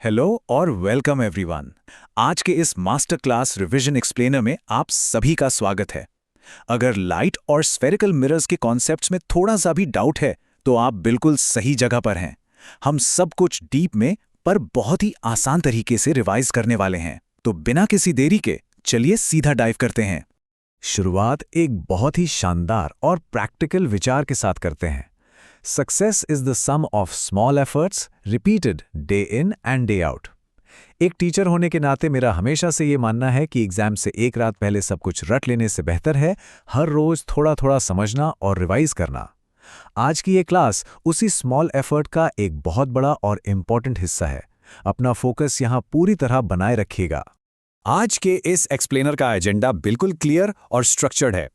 Hello और welcome everyone. आज के इस मास्टर क्लास रिवीजन एक्सप्लेनर में आप सभी का स्वागत है। अगर लाइट और स्फेरिकल मिरर्स के कॉन्सेप्ट्स में थोड़ा सा भी डाउट है तो आप बिल्कुल सही जगह पर हैं। हम सब कुछ डीप में पर बहुत ही आसान तरीके से रिवाइज करने वाले हैं। तो बिना किसी देरी के चलिए सीधा डाइव करते हैं। शुरुआत एक बहुत ही शानदार और प्रैक्टिकल विचार के साथ करते हैं। Success is the sum of small efforts repeated day in and day out. एक टीचर होने के नाते मेरा हमेशा से ये मानना है कि एग्जाम से एक रात पहले सब कुछ रट लेने से बेहतर है हर रोज थोड़ा थोड़ा समझना और रिवाइज करना। आज की ये क्लास उसी स्मॉल एफर्ट का एक बहुत बड़ा और इम्पॉर्टेंट हिस्सा है। अपना फोकस यहाँ पूरी तरह बनाए रखिएगा। आज के इस एक्सप्लेनर का एजेंडा बिल्कुल क्लियर और स्ट्रक्चर्ड है।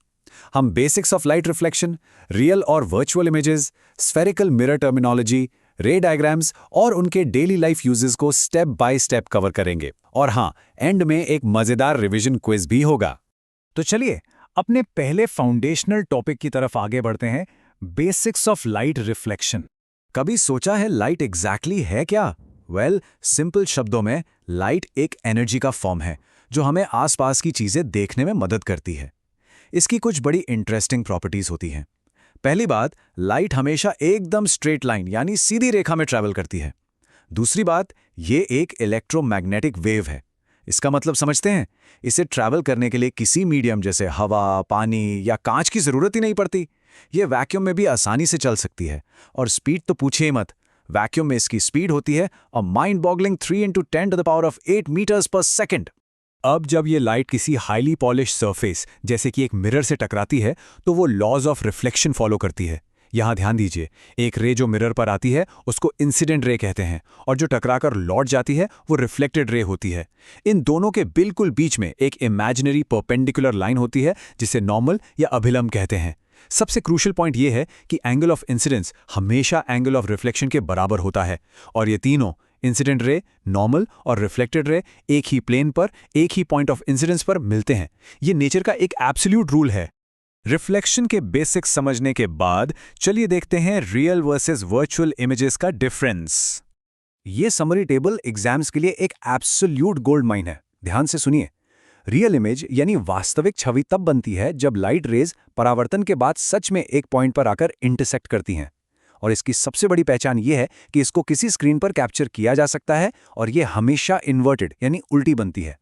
हम basics of light reflection, real और virtual images, spherical mirror terminology, ray diagrams और उनके डेली लाइफ यूजेस को स्टेप बाय स्टेप कवर करेंगे। और हाँ, एंड में एक मजेदार रिवीजन क्विज भी होगा। तो चलिए अपने पहले फाउंडेशनल टॉपिक की तरफ आगे बढ़ते हैं, बेसिक्स ऑफ लाइट रिफ्लेक्शन। कभी सोचा है लाइट एग्जैक्टली है क्या? वेल, सिंपल शब्दों में लाइट एक एनर्जी का फॉर्म है जो हमें आसपास की चीजें देखने में मदद करती है। इसकी कुछ बड़ी इंटरेस्टिंग प्रॉपर्टीज होती हैं। पहली बात, लाइट हमेशा एकदम स्ट्रेट लाइन यानी सीधी रेखा में ट्रैवल करती है। दूसरी बात, ये एक इलेक्ट्रोमैग्नेटिक वेव है। इसका मतलब समझते हैं? इसे ट्रैवल करने के लिए किसी मीडियम जैसे हवा, पानी या कांच की जरूरत ही नहीं पड़ती। ये वैक्यूम में भी आसानी से चल सकती है। और स्पीड तो पूछिए मत। वैक्यूम में इसकी स्पीड होती है अ माइंड बॉगलिंग 3 × 10⁸ मीटर्स पर सेकेंड। अब जब ये लाइट किसी हाईली पॉलिश सरफेस जैसे कि एक मिरर से टकराती है तो वो लॉज ऑफ रिफ्लेक्शन फॉलो करती है। यहाँ ध्यान दीजिए, एक रे जो मिरर पर आती है उसको इंसिडेंट रे कहते हैं और जो टकराकर लौट जाती है वो रिफ्लेक्टेड रे होती है। इन दोनों के बिल्कुल बीच में एक इमेजिनरी परपेंडिकुलर लाइन होती है जिसे नॉर्मल या अभिलंब कहते हैं। सबसे क्रूशियल पॉइंट ये है कि एंगल ऑफ इंसिडेंस हमेशा एंगल ऑफ रिफ्लेक्शन के बराबर होता है और ये तीनों इंसिडेंट रे, नॉर्मल और रिफ्लेक्टेड रे एक ही प्लेन पर, एक ही पॉइंट ऑफ इंसिडेंस पर मिलते हैं। ये नेचर का एक एब्सोल्यूट रूल है। रिफ्लेक्शन के बेसिक्स समझने के बाद चलिए देखते हैं रियल वर्सेस वर्चुअल इमेजेस का डिफरेंस। ये समरी टेबल एग्जाम्स के लिए एक एब्सोल्यूट गोल्ड माइन है। ध्यान से सुनिए। रियल इमेज यानी वास्तविक छवि तब बनती है जब लाइट रेज परावर्तन के बाद सच में एक पॉइंट पर आकर इंटरसेक्ट करती हैं। और इसकी सबसे बड़ी पहचान यह है कि इसको किसी स्क्रीन पर कैप्चर किया जा सकता है और यह हमेशा इन्वर्टेड यानी उल्टी बनती है।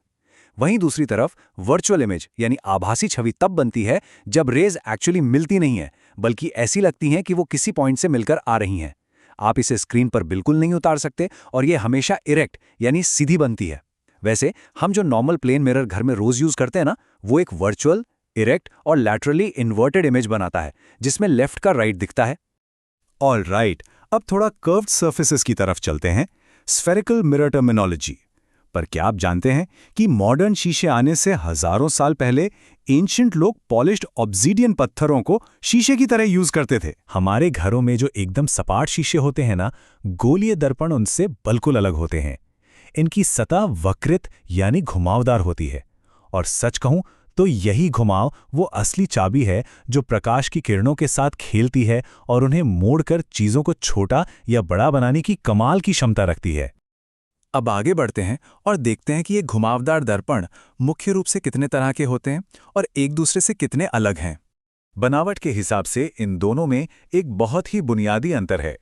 वहीं दूसरी तरफ वर्चुअल इमेज यानी आभासी छवि तब बनती है जब रेज एक्चुअली मिलती नहीं है बल्कि ऐसी लगती हैं कि वो किसी पॉइंट से मिलकर आ रही हैं। आप इसे स्क्रीन पर बिल्कुल नहीं उतार सकते और यह हमेशा इरेक्ट यानी सीधी बनती है। वैसे हम जो नॉर्मल प्लेन मिरर घर में रोज यूज करते हैं ना, वो एक वर्चुअल, इरेक्ट और लैटरली इन्वर्टेड इमेज बनाता है जिसमें लेफ्ट का राइट दिखता है। ऑल राइट, अब थोड़ा कर्व्ड सर्फेसेस की तरफ चलते हैं, स्फेरिकल मिरर टर्मिनोलॉजी। पर क्या आप जानते हैं कि मॉडर्न शीशे आने से हजारों साल पहले एंशिएंट लोग पॉलिश्ड ऑब्सीडियन पत्थरों को शीशे की तरह यूज करते थे। हमारे घरों में जो एकदम सपाट शीशे होते हैं ना, गोलीय दर्पण उनसे बिल्कुल अलग होते हैं। इनकी सतह वक्रित यानी घुमावदार होती है और सच कहूं तो यही घुमाव वो असली चाबी है जो प्रकाश की किरणों के साथ खेलती है और उन्हें मोड़कर चीजों को छोटा या बड़ा बनाने की कमाल की क्षमता रखती है। अब आगे बढ़ते हैं और देखते हैं कि ये घुमावदार दर्पण मुख्य रूप से कितने तरह के होते हैं और एक दूसरे से कितने अलग हैं। बनावट के हिसाब से इन दोनों में एक बहुत ही बुनियादी अंतर है।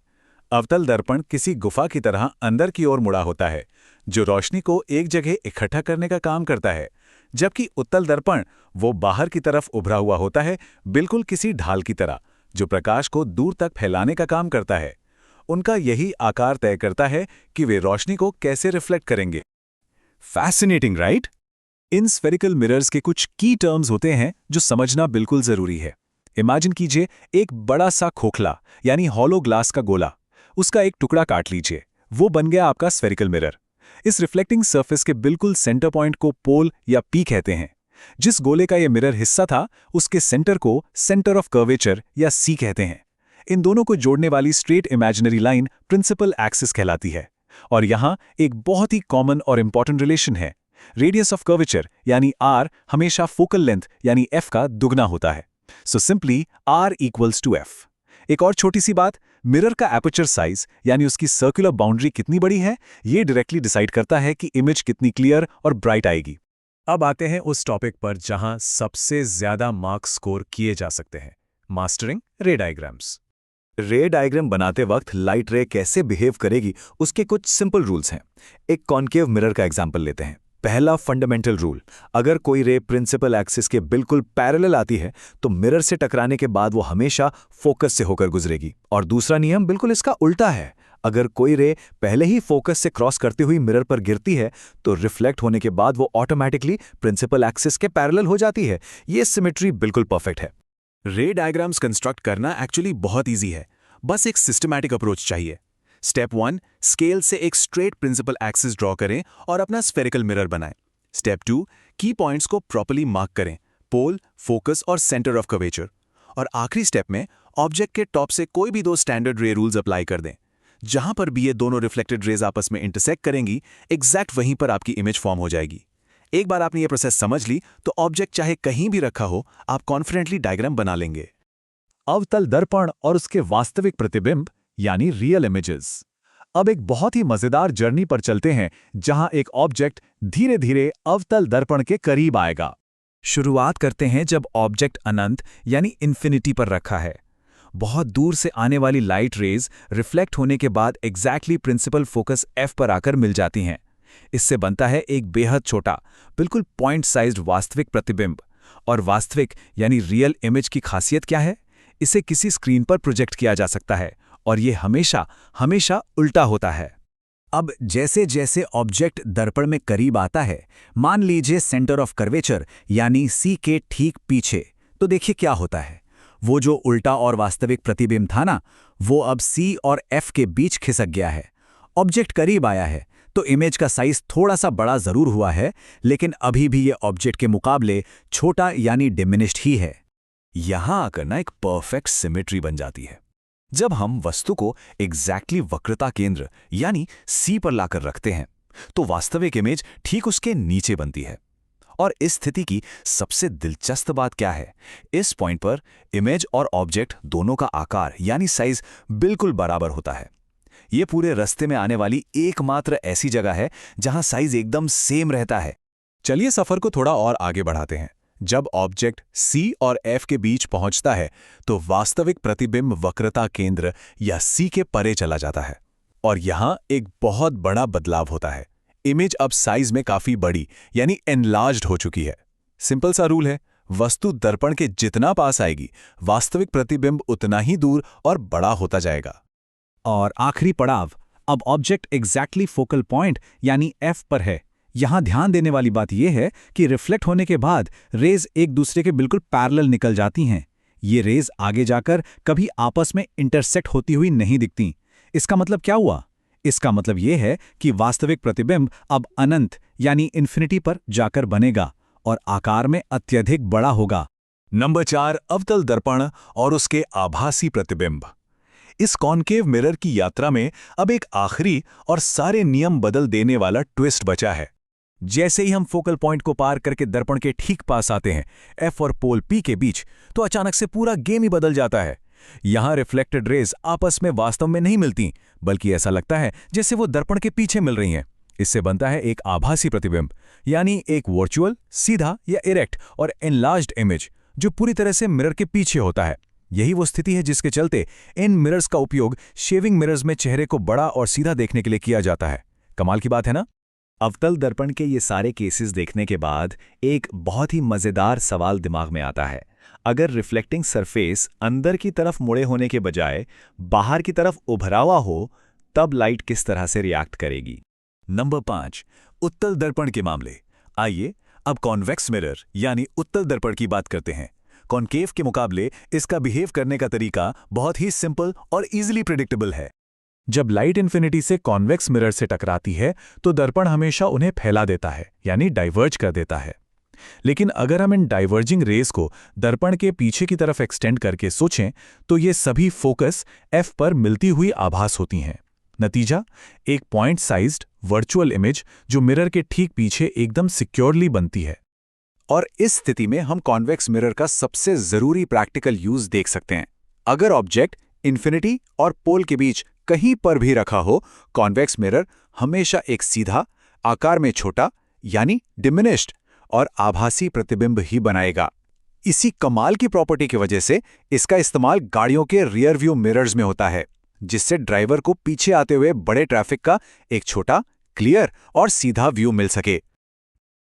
अवतल दर्पण किसी गुफा की तरह अंदर की ओर मुड़ा होता है जो रोशनी को एक जगह इकट्ठा करने का काम करता है, जबकि उत्तल दर्पण वो बाहर की तरफ उभरा हुआ होता है, बिल्कुल किसी ढाल की तरह, जो प्रकाश को दूर तक फैलाने का काम करता है। उनका यही आकार तय करता है कि वे रोशनी को कैसे रिफ्लेक्ट करेंगे। Fascinating, right? In spherical mirrors के कुछ की टर्म्स होते हैं जो समझना बिल्कुल जरूरी है। इमेजिन कीजिए एक बड़ा सा खोखला यानी हॉलो ग्लास का गोला, उसका एक टुकड़ा काट लीजिए, वो बन गया आपका स्फेरिकल मिरर। इस रिफ्लेक्टिंग सरफेस के बिल्कुल सेंटर पॉइंट को पोल या पी कहते हैं। जिस गोले का यह मिरर हिस्सा था उसके सेंटर को सेंटर ऑफ कर्वेचर या सी कहते हैं। इन दोनों को जोड़ने वाली straight imaginary line principal axis कहलाती है। और यहाँ एक बहुत ही कॉमन और इंपॉर्टेंट रिलेशन है। रेडियस ऑफ कर्वेचर यानी आर हमेशा फोकल लेंथ यानी एफ का दुगना होता है। So simply R equals to F. एक और छोटी सी बात, मिरर का एपर्चर साइज यानी उसकी सर्कुलर बाउंड्री कितनी बड़ी है, ये डायरेक्टली डिसाइड करता है कि इमेज कितनी क्लियर और ब्राइट आएगी। अब आते हैं उस टॉपिक पर जहां सबसे ज्यादा मार्क्स स्कोर किए जा सकते हैं, मास्टरिंग रे डायग्राम्स। रे डायग्राम बनाते वक्त लाइट रे कैसे बिहेव करेगी उसके कुछ सिंपल रूल्स हैं। एक कॉन्केव मिरर का एग्जांपल लेते हैं। पहला फंडामेंटल रूल, अगर कोई रे प्रिंसिपल एक्सिस के बिल्कुल पैरेलल आती है तो मिरर से टकराने के बाद वो हमेशा फोकस से होकर गुजरेगी। और दूसरा नियम बिल्कुल इसका उल्टा है, अगर कोई रे पहले ही फोकस से क्रॉस करती हुई मिरर पर गिरती है तो रिफ्लेक्ट होने के बाद वो ऑटोमेटिकली प्रिंसिपल एक्सिस के पैरेलल हो जाती है। ये सिमेट्री बिल्कुल परफेक्ट है। रे डायग्राम्स कंस्ट्रक्ट करना एक्चुअली बहुत ईजी है, बस एक सिस्टमैटिक अप्रोच चाहिए। स्टेप 1, स्केल से एक स्ट्रेट प्रिंसिपल एक्सिस ड्रॉ करें और अपना स्फेरिकल मिरर बनाएं। स्टेप 2, की पॉइंट्स को प्रॉपर्ली मार्क करें, पोल, फोकस और सेंटर ऑफ कर्वेचर। और आखिरी स्टेप में ऑब्जेक्ट के टॉप से कोई भी 2 स्टैंडर्ड रे रूल्स अप्लाई कर दें। जहां पर भी ये दोनों रिफ्लेक्टेड रेज आपस में इंटरसेक्ट करेंगी, एग्जैक्ट वहीं पर आपकी इमेज फॉर्म हो जाएगी। एक बार आपने ये प्रोसेस समझ ली तो ऑब्जेक्ट चाहे कहीं भी रखा हो, आप कॉन्फिडेंटली डायग्राम बना लेंगे। अवतल दर्पण और उसके वास्तविक प्रतिबिंब यानी रियल इमेजेस। अब एक बहुत ही मजेदार जर्नी पर चलते हैं जहां एक ऑब्जेक्ट धीरे धीरे अवतल दर्पण के करीब आएगा। शुरुआत करते हैं जब ऑब्जेक्ट अनंत यानी इन्फिनिटी पर रखा है। बहुत दूर से आने वाली लाइट रेज रिफ्लेक्ट होने के बाद एग्जैक्टली प्रिंसिपल फोकस F पर आकर मिल जाती हैं। इससे बनता है एक बेहद छोटा, बिल्कुल पॉइंट साइज्ड वास्तविक प्रतिबिंब। और वास्तविक यानी रियल इमेज की खासियत क्या है? इसे किसी स्क्रीन पर प्रोजेक्ट किया जा सकता है और ये हमेशा हमेशा उल्टा होता है। अब जैसे जैसे ऑब्जेक्ट दर्पण में करीब आता है, मान लीजिए सेंटर ऑफ कर्वेचर यानी C के ठीक पीछे, तो देखिए क्या होता है। वो जो उल्टा और वास्तविक प्रतिबिंब था ना, वो अब C और F के बीच खिसक गया है। ऑब्जेक्ट करीब आया है तो इमेज का साइज थोड़ा सा बड़ा जरूर हुआ है, लेकिन अभी भी ये ऑब्जेक्ट के मुकाबले छोटा यानी डिमिनिश्ड ही है। यहां आकर ना एक परफेक्ट सिमेट्री बन जाती है। जब हम वस्तु को एग्जैक्टली वक्रता केंद्र यानी C पर लाकर रखते हैं तो वास्तविक इमेज ठीक उसके नीचे बनती है। और इस स्थिति की सबसे दिलचस्प बात क्या है? इस पॉइंट पर इमेज और ऑब्जेक्ट दोनों का आकार यानी साइज बिल्कुल बराबर होता है। ये पूरे रास्ते में आने वाली एकमात्र ऐसी जगह है जहां साइज एकदम सेम रहता है। चलिए सफर को थोड़ा और आगे बढ़ाते हैं। जब ऑब्जेक्ट C और F के बीच पहुंचता है तो वास्तविक प्रतिबिंब वक्रता केंद्र या C के परे चला जाता है। और यहां एक बहुत बड़ा बदलाव होता है। इमेज अब साइज में काफी बड़ी यानी एनलार्ज्ड हो चुकी है। सिंपल सा रूल है, वस्तु दर्पण के जितना पास आएगी, वास्तविक प्रतिबिंब उतना ही दूर और बड़ा होता जाएगा। और आखिरी पड़ाव, अब ऑब्जेक्ट एग्जैक्टली फोकल पॉइंट यानी F पर है। यहां ध्यान देने वाली बात यह है कि रिफ्लेक्ट होने के बाद रेज एक दूसरे के बिल्कुल पैरेलल निकल जाती हैं। ये रेज आगे जाकर कभी आपस में इंटरसेक्ट होती हुई नहीं दिखती। इसका मतलब क्या हुआ? इसका मतलब यह है कि वास्तविक प्रतिबिंब अब अनंत यानी इन्फिनिटी पर जाकर बनेगा और आकार में अत्यधिक बड़ा होगा। नंबर 4, अवतल दर्पण और उसके आभासी प्रतिबिंब। इस कॉन्केव मिरर की यात्रा में अब एक आखिरी और सारे नियम बदल देने वाला ट्विस्ट बचा है। जैसे ही हम फोकल पॉइंट को पार करके दर्पण के ठीक पास आते हैं, F और पोल P के बीच, तो अचानक से पूरा गेम ही बदल जाता है। यहां रिफ्लेक्टेड रेज आपस में वास्तव में नहीं मिलती, बल्कि ऐसा लगता है जैसे वो दर्पण के पीछे मिल रही हैं। इससे बनता है एक आभासी प्रतिबिंब, यानी एक वर्चुअल, सीधा या इरेक्ट और एनलार्ज्ड इमेज जो पूरी तरह से मिरर के पीछे होता है। यही वो स्थिति है जिसके चलते इन मिरर्स का उपयोग शेविंग मिरर्स में चेहरे को बड़ा और सीधा देखने के लिए किया जाता है। कमाल की बात है ना? अवतल दर्पण के ये सारे केसेस देखने के बाद एक बहुत ही मजेदार सवाल दिमाग में आता है। अगर रिफ्लेक्टिंग सरफेस अंदर की तरफ मुड़े होने के बजाय बाहर की तरफ उभरा हुआ हो, तब लाइट किस तरह से रिएक्ट करेगी? नंबर 5, उत्तल दर्पण के मामले। आइए अब कॉन्वेक्स मिरर यानी उत्तल दर्पण की बात करते हैं। कॉन्केव के मुकाबले इसका बिहेव करने का तरीका बहुत ही सिंपल और इजीली प्रिडिक्टेबल है। जब लाइट इन्फिनिटी से कॉन्वेक्स मिरर से टकराती है तो दर्पण हमेशा उन्हें फैला देता है यानी डाइवर्ज कर देता है। लेकिन अगर हम इन डाइवर्जिंग रेज को दर्पण के पीछे की तरफ एक्सटेंड करके सोचें तो ये सभी फोकस F पर मिलती हुई आभास होती हैं। नतीजा, एक पॉइंट साइज्ड वर्चुअल इमेज जो मिरर के ठीक पीछे एकदम सिक्योरली बनती है। और इस स्थिति में हम कॉन्वेक्स मिरर का सबसे जरूरी प्रैक्टिकल यूज देख सकते हैं। अगर ऑब्जेक्ट इन्फिनिटी और पोल के बीच कहीं पर भी रखा हो, कॉन्वेक्स मिरर हमेशा एक सीधा, आकार में छोटा यानी डिमिनिश्ड और आभासी प्रतिबिंब ही बनाएगा। इसी कमाल की प्रॉपर्टी की वजह से इसका इस्तेमाल गाड़ियों के रियर व्यू मिरर्स में होता है, जिससे ड्राइवर को पीछे आते हुए बड़े ट्रैफिक का एक छोटा, क्लियर और सीधा व्यू मिल सके।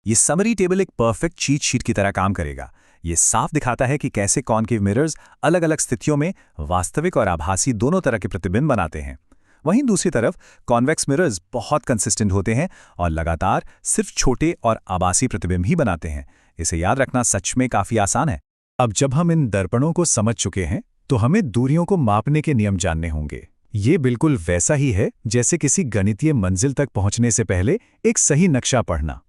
ये समरी टेबल एक परफेक्ट चीट शीट की तरह काम करेगा। ये साफ दिखाता है कि कैसे कॉनकेव मिरर्स अलग अलग स्थितियों में वास्तविक और आभासी दोनों तरह के प्रतिबिंब बनाते हैं। वहीं दूसरी तरफ कॉन्वेक्स मिरर्स बहुत कंसिस्टेंट होते हैं और लगातार सिर्फ छोटे और आभासी प्रतिबिंब ही बनाते हैं। इसे याद रखना सच में काफी आसान है। अब जब हम इन दर्पणों को समझ चुके हैं तो हमें दूरियों को मापने के नियम जानने होंगे। ये बिल्कुल वैसा ही है जैसे किसी गणितीय मंजिल तक पहुंचने से पहले एक सही नक्शा पढ़ना।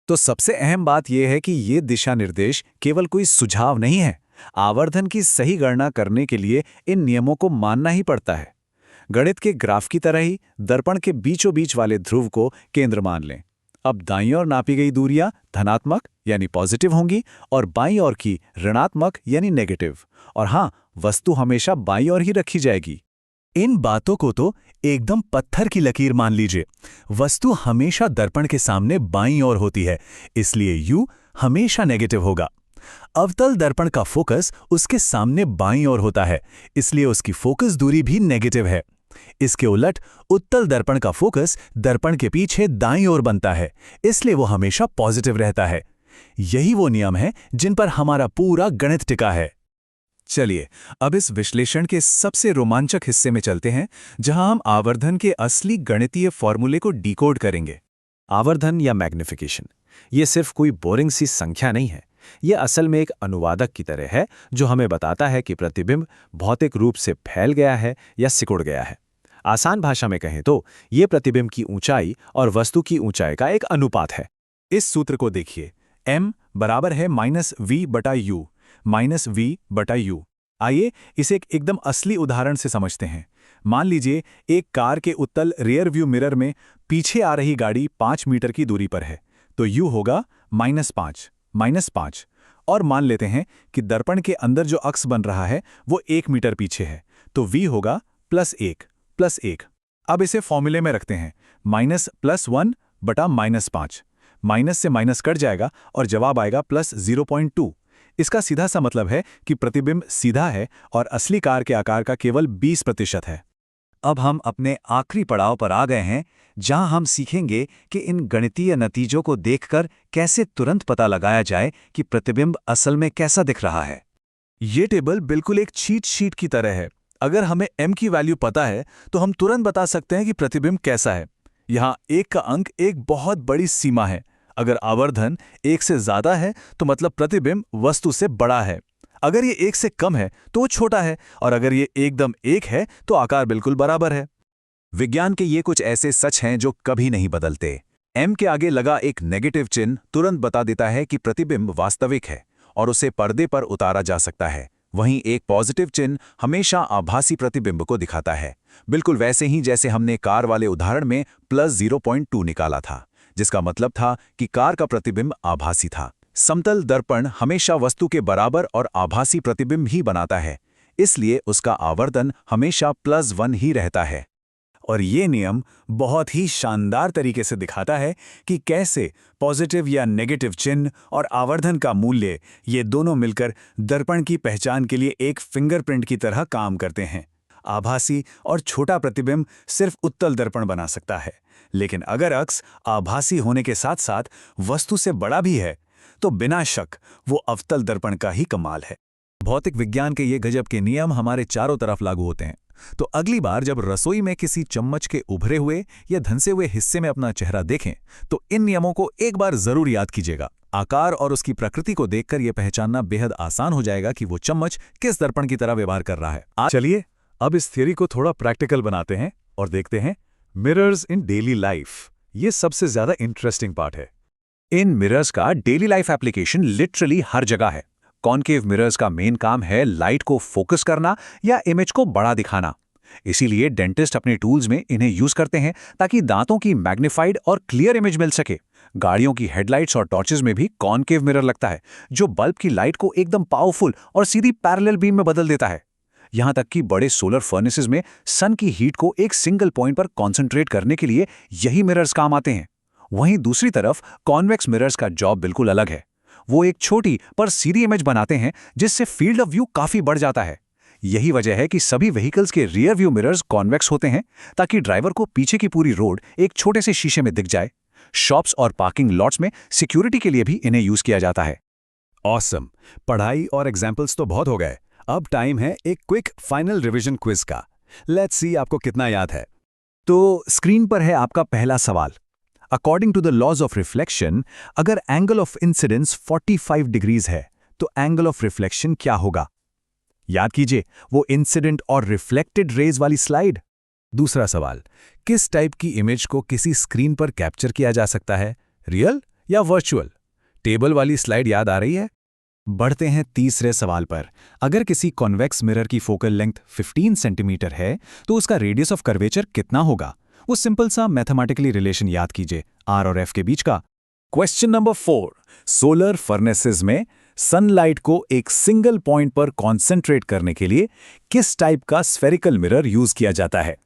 तो सबसे अहम बात यह है कि ये दिशा निर्देश केवल कोई सुझाव नहीं है। आवर्धन की सही गणना करने के लिए इन नियमों को मानना ही पड़ता है। गणित के ग्राफ की तरह ही दर्पण के बीचों बीच वाले ध्रुव को केंद्र मान लें। अब दाईं ओर नापी गई दूरियां धनात्मक यानी पॉजिटिव होंगी और बाईं ओर की ऋणात्मक यानी नेगेटिव। और हाँ, वस्तु हमेशा बाईं ओर ही रखी जाएगी। इन बातों को तो एकदम पत्थर की लकीर मान लीजिए। वस्तु हमेशा दर्पण के सामने बाईं ओर होती है, इसलिए U हमेशा नेगेटिव होगा। अवतल दर्पण का फोकस उसके सामने बाईं ओर होता है, इसलिए उसकी फोकस दूरी भी नेगेटिव है। इसके उलट उत्तल दर्पण का फोकस दर्पण के पीछे दाईं ओर बनता है, इसलिए वो हमेशा पॉजिटिव रहता है। यही वो नियम है जिन पर हमारा पूरा गणित टिका है। चलिए अब इस विश्लेषण के सबसे रोमांचक हिस्से में चलते हैं, जहां हम आवर्धन के असली गणितीय फॉर्मूले को डिकोड करेंगे। आवर्धन या मैग्निफिकेशन ये सिर्फ कोई बोरिंग सी संख्या नहीं है। ये असल में एक अनुवादक की तरह है जो हमें बताता है कि प्रतिबिंब भौतिक रूप से फैल गया है या सिकुड़ गया है। आसान भाषा में कहें तो ये प्रतिबिंब की ऊंचाई और वस्तु की ऊंचाई का एक अनुपात है। इस सूत्र को देखिए, m बराबर है -v/u, -v/u। आइए इसे एक एकदम असली उदाहरण से समझते हैं। मान लीजिए एक कार के उत्तल रियर व्यू मिरर में पीछे आ रही गाड़ी 5 मीटर की दूरी पर है, तो u होगा -5। और मान लेते हैं कि दर्पण के अंदर जो अक्स बन रहा है वो 1 मीटर पीछे है, तो v होगा +1। अब इसे फॉर्मूले में रखते हैं, -+1/-5। माइनस से माइनस कट जाएगा और जवाब आएगा +0.2। इसका सीधा सा मतलब है कि प्रतिबिंब सीधा है और असली कार के आकार का केवल 20% है। अब हम अपने आखिरी पड़ाव पर आ गए हैं, जहां हम सीखेंगे कि इन गणितीय नतीजों को देखकर कैसे तुरंत पता लगाया जाए कि प्रतिबिंब असल में कैसा दिख रहा है। ये टेबल बिल्कुल एक चीट शीट की तरह है। अगर हमें m की वैल्यू पता है तो हम तुरंत बता सकते हैं कि प्रतिबिंब कैसा है। यहाँ 1 का अंक एक बहुत बड़ी सीमा है। अगर आवर्धन 1 से ज्यादा है तो मतलब प्रतिबिंब वस्तु से बड़ा है। अगर ये 1 से कम है तो वो छोटा है, और अगर ये एकदम 1 है तो आकार बिल्कुल बराबर है। विज्ञान के ये कुछ ऐसे सच हैं जो कभी नहीं बदलते। m के आगे लगा एक नेगेटिव चिन्ह तुरंत बता देता है कि प्रतिबिंब वास्तविक है और उसे पर्दे पर उतारा जा सकता है। वहीं एक पॉजिटिव चिन्ह हमेशा आभासी प्रतिबिंब को दिखाता है, बिल्कुल वैसे ही जैसे हमने कार वाले उदाहरण में +0.2 निकाला था, जिसका मतलब था कि कार का प्रतिबिंब आभासी था। समतल दर्पण हमेशा वस्तु के बराबर और आभासी प्रतिबिंब ही बनाता है, इसलिए उसका आवर्धन हमेशा +1 ही रहता है। और ये नियम बहुत ही शानदार तरीके से दिखाता है कि कैसे पॉजिटिव या नेगेटिव चिन्ह और आवर्धन का मूल्य, ये दोनों मिलकर दर्पण की पहचान के लिए एक फिंगरप्रिंट की तरह काम करते हैं। आभासी और छोटा प्रतिबिंब सिर्फ उत्तल दर्पण बना सकता है, लेकिन अगर अक्स आभासी होने के साथ साथ वस्तु से बड़ा भी है तो बिना शक वो अवतल दर्पण का ही कमाल है। भौतिक विज्ञान के ये गजब के नियम हमारे चारों तरफ लागू होते हैं। तो अगली बार जब रसोई में किसी चम्मच के उभरे हुए या धंसे हुए हिस्से में अपना चेहरा देखें तो इन नियमों को एक बार जरूर याद कीजिएगा। आकार और उसकी प्रकृति को देखकर यह पहचानना बेहद आसान हो जाएगा कि वो चम्मच किस दर्पण की तरह व्यवहार कर रहा है। चलिए अब इस थ्योरी को थोड़ा प्रैक्टिकल बनाते हैं और देखते हैं मिरर्स इन डेली लाइफ। ये सबसे ज्यादा इंटरेस्टिंग पार्ट है। इन मिरर्स का डेली लाइफ एप्लीकेशन लिटरली हर जगह है। कॉनकेव मिरर्स का मेन काम है लाइट को फोकस करना या इमेज को बड़ा दिखाना। इसीलिए डेंटिस्ट अपने टूल्स में इन्हें यूज करते हैं ताकि दांतों की मैग्नीफाइड और क्लियर इमेज मिल सके। गाड़ियों की हेडलाइट्स और टॉर्चेस में भी कॉनकेव मिरर लगता है, जो बल्ब की लाइट को एकदम पावरफुल और सीधी पैरेलल बीम में बदल देता है। यहाँ तक कि बड़े सोलर फर्नेसेस में सन की हीट को एक सिंगल पॉइंट पर कॉन्सेंट्रेट करने के लिए यही मिरर्स काम आते हैं। वहीं दूसरी तरफ कॉन्वेक्स मिरर्स का जॉब बिल्कुल अलग है। वो एक छोटी पर सीधी इमेज बनाते हैं जिससे फील्ड ऑफ व्यू काफी बढ़ जाता है। यही वजह है कि सभी व्हीकल्स के रियर व्यू मिरर्स कॉन्वेक्स होते हैं ताकि ड्राइवर को पीछे की पूरी रोड एक छोटे से शीशे में दिख जाए। शॉप्स और पार्किंग लॉट्स में सिक्योरिटी के लिए भी इन्हें यूज किया जाता है। ऑसम। पढ़ाई और एग्जाम्पल्स तो बहुत हो गए। अब टाइम है एक क्विक फाइनल रिवीजन क्विज का। लेट्स सी आपको कितना याद है। तो स्क्रीन पर है आपका पहला सवाल। According to the laws of reflection, अगर एंगल ऑफ इंसिडेंस 45 डिग्रीज है तो एंगल ऑफ रिफ्लेक्शन क्या होगा? याद कीजिए, वो इंसिडेंट और रिफ्लेक्टेड रेज वाली स्लाइड। दूसरा सवाल, किस टाइप की इमेज को किसी स्क्रीन पर कैप्चर किया जा सकता है, रियल या वर्चुअल? टेबल वाली स्लाइड याद आ रही है? बढ़ते हैं तीसरे सवाल पर। अगर किसी कॉन्वेक्स मिरर की फोकल लेंथ 15 सेंटीमीटर है तो उसका रेडियस ऑफ कर्वेचर कितना होगा? वो सिंपल सा मैथमेटिकली रिलेशन याद कीजिए, आर और एफ के बीच का। Question number 4। सोलर फर्नेसेस में सनलाइट को एक सिंगल पॉइंट पर कॉन्सेंट्रेट करने के लिए किस टाइप का स्फेरिकल मिरर यूज किया जाता है?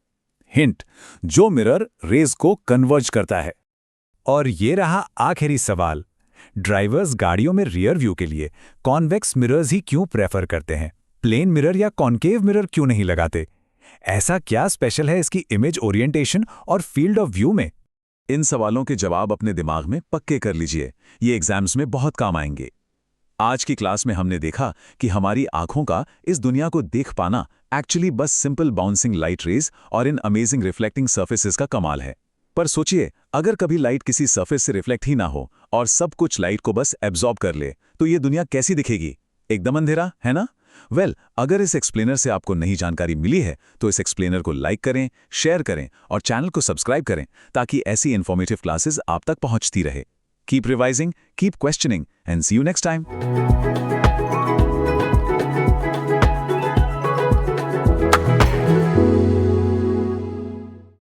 हिंट, जो मिरर रेज को कन्वर्ज करता है। और ये रहा आखिरी सवाल। ड्राइवर्स गाड़ियों में रियर व्यू के लिए कॉन्वेक्स मिरर्स ही क्यों प्रेफर करते हैं? प्लेन मिरर या कॉन्केव मिरर क्यों नहीं लगाते? ऐसा क्या स्पेशल है इसकी इमेज ओरिएंटेशन और फील्ड ऑफ व्यू में? इन सवालों के जवाब अपने दिमाग में पक्के कर लीजिए, ये एग्जाम्स में बहुत काम आएंगे। आज की क्लास में हमने देखा कि हमारी आंखों का इस दुनिया को देख पाना एक्चुअली बस सिंपल बाउंसिंग लाइट रेज और इन अमेजिंग रिफ्लेक्टिंग सर्फेसेस का कमाल है। पर सोचिए, अगर कभी लाइट किसी सरफेस से रिफ्लेक्ट ही ना हो और सब कुछ लाइट को बस एब्जॉर्ब कर ले, तो ये दुनिया कैसी दिखेगी? एकदम अंधेरा, है ना? अगर इस एक्सप्लेनर से आपको नई जानकारी मिली है तो इस एक्सप्लेनर को लाइक करें, शेयर करें और चैनल को सब्सक्राइब करें ताकि ऐसी इन्फॉर्मेटिव क्लासेस आप तक पहुंचती रहे। Keep revising, keep questioning and see you next time.